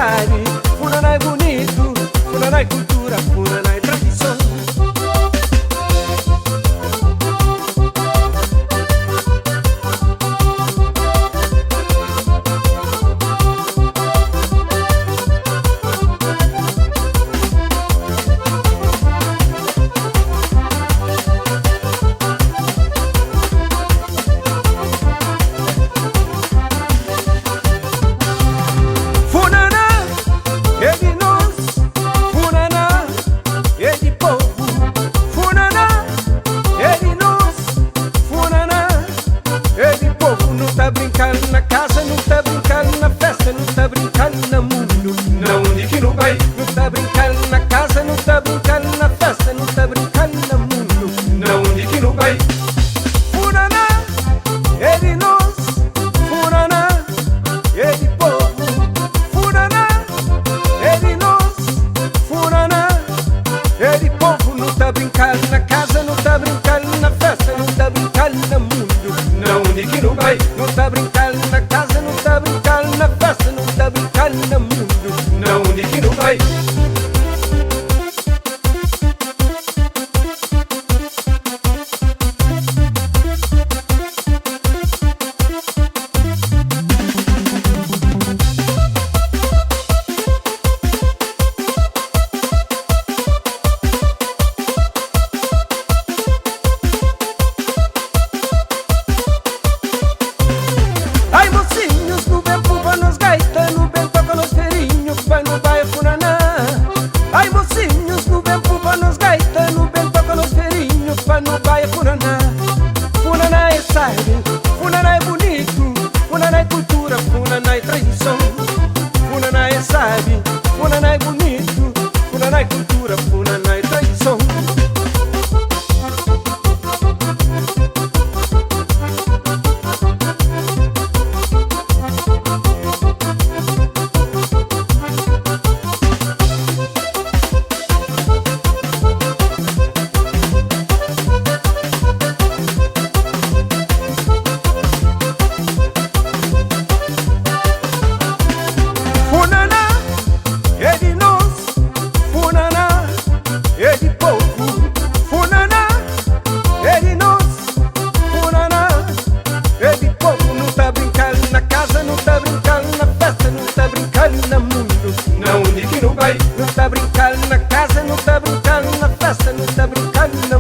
sabe, Funaná é bonito, Funaná é cultura, Funaná é tradição. Na casa, não tá brincando na festa, não tá brincando no mundo. Não diga no bem, Não tá brincando na casa, não tá brincando na festa, não tá brincando no mundo. não diga no bem, Funaná é de nós, Funaná é de povo. Funaná é de nós, Funaná é de povo. Não tá brincando na casa, não tá brincando na festa, não tá brincando no mundo. não diga no bem, Não tá brincando na casa, não tá brincando na festa, não tá brincando no mundo. não diga no bem. Ai mocinhos, no bem puba nos gaita, no bem toca nos feirinhos, vai no bairro Funaná. Ai mocinhos, no bem puba nos gaita, no bem toca nos feirinhos, vai no bairro Funaná. Funaná é sabe, Funaná é bonito, Funaná é cultura, Funaná é tradição. Funaná é sabe, Funaná é bonito, Funaná é cultura, Funaná é tradição. Funaná é de nós, Funaná é de povo. Funaná é de nós, Funaná é de povo. Não tá brincando na casa, não tá brincando na festa, não tá brincando no mundo. Não diga no bem, Não tá brincando na casa, não tá brincando na festa, não tá brincando no